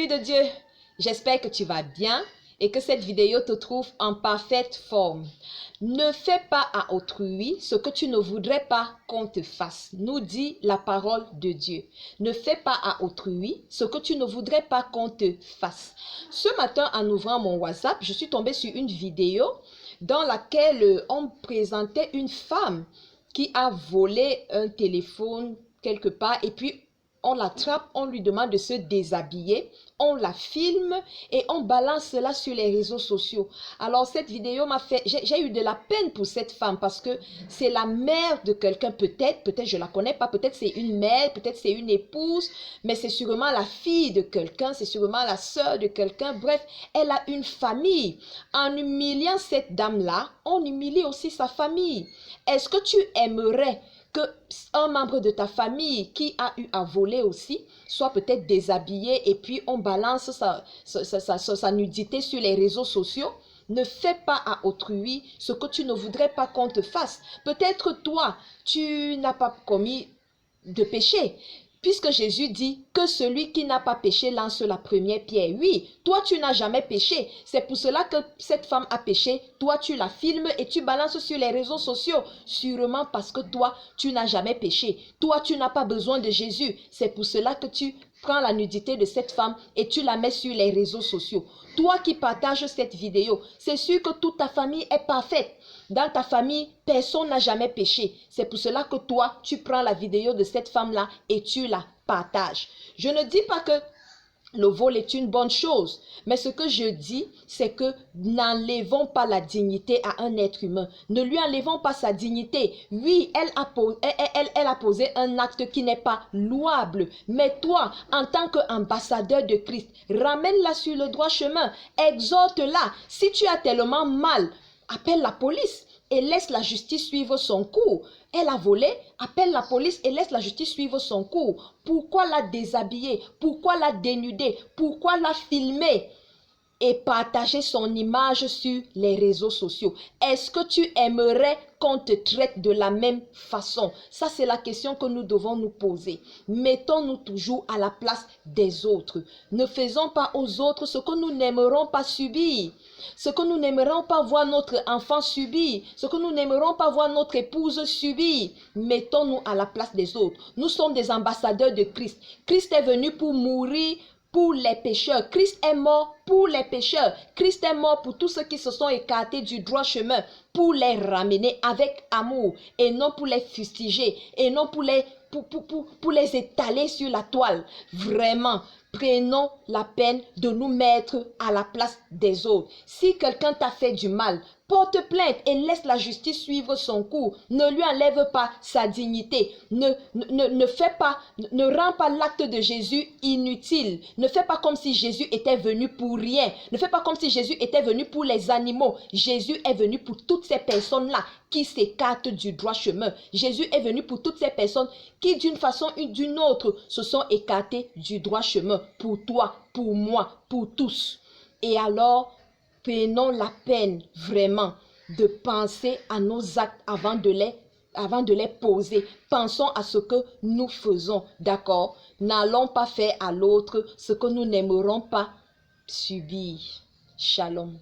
Salut de Dieu, j'espère que tu vas bien et que cette vidéo te trouve en parfaite forme. Ne fais pas à autrui ce que tu ne voudrais pas qu'on te fasse, nous dit la parole de Dieu. Ne fais pas à autrui ce que tu ne voudrais pas qu'on te fasse. Ce matin, en ouvrant mon WhatsApp, je suis tombée sur une vidéo dans laquelle on présentait une femme qui a volé un téléphone quelque part et puis on l'attrape, on lui demande de se déshabiller, on la filme et on balance cela sur les réseaux sociaux. Alors cette vidéo m'a fait, j'ai eu de la peine pour cette femme parce que c'est la mère de quelqu'un, peut-être je la connais pas, peut-être c'est une mère, peut-être c'est une épouse, mais c'est sûrement la fille de quelqu'un, c'est sûrement la sœur de quelqu'un, bref, elle a une famille. En humiliant cette dame-là, on humilie aussi sa famille. Est-ce que tu aimerais qu'un membre de ta famille qui a eu à voler aussi soit peut-être déshabillé et puis on balance sa nudité sur les réseaux sociaux? Ne fais pas à autrui ce que tu ne voudrais pas qu'on te fasse. Peut-être toi, tu n'as pas commis de péché. Puisque Jésus dit que celui qui n'a pas péché lance la première pierre. Oui, toi tu n'as jamais péché. C'est pour cela que cette femme a péché. Toi tu la filmes et tu balances sur les réseaux sociaux. Sûrement parce que toi tu n'as jamais péché. Toi tu n'as pas besoin de Jésus. C'est pour cela que tu prends la nudité de cette femme et tu la mets sur les réseaux sociaux. Toi qui partages cette vidéo, c'est sûr que toute ta famille est parfaite. Dans ta famille, personne n'a jamais péché. C'est pour cela que toi, tu prends la vidéo de cette femme-là et tu la partages. Je ne dis pas que le vol est une bonne chose, mais ce que je dis, c'est que n'enlevons pas la dignité à un être humain. Ne lui enlevons pas sa dignité. Oui, elle a posé un acte qui n'est pas louable. Mais toi, en tant qu'ambassadeur de Christ, ramène-la sur le droit chemin. Exhorte-la. Si tu as tellement mal, appelle la police et laisse la justice suivre son cours. Elle a volé, appelle la police et laisse la justice suivre son cours. Pourquoi la déshabiller? Pourquoi la dénuder? Pourquoi la filmer et partager son image sur les réseaux sociaux? Est-ce que tu aimerais qu'on te traite de la même façon? Ça, c'est la question que nous devons nous poser. Mettons-nous toujours à la place des autres. Ne faisons pas aux autres ce que nous n'aimerons pas subir. Ce que nous n'aimerons pas voir notre enfant subir. Ce que nous n'aimerons pas voir notre épouse subir. Mettons-nous à la place des autres. Nous sommes des ambassadeurs de Christ. Christ est venu pour mourir pour les pécheurs. Christ est mort pour les pécheurs. Christ est mort pour tous ceux qui se sont écartés du droit chemin, pour les ramener avec amour et non pour les fustiger et non pour les étaler sur la toile. Vraiment, prenons la peine de nous mettre à la place des autres. Si quelqu'un t'a fait du mal, porte plainte et laisse la justice suivre son cours. Ne lui enlève pas sa dignité. Ne rends pas l'acte de Jésus inutile. Ne fais pas comme si Jésus était venu pour rien. Ne fais pas comme si Jésus était venu pour les animaux. Jésus est venu pour toutes ces personnes-là qui s'écartent du droit chemin. Jésus est venu pour toutes ces personnes qui, d'une façon ou d'une autre, se sont écartées du droit chemin. Pour toi, pour moi, pour tous. Et alors, prenons la peine vraiment de penser à nos actes avant de les poser. Pensons à ce que nous faisons, d'accord? N'allons pas faire à l'autre ce que nous n'aimerons pas subir. Shalom.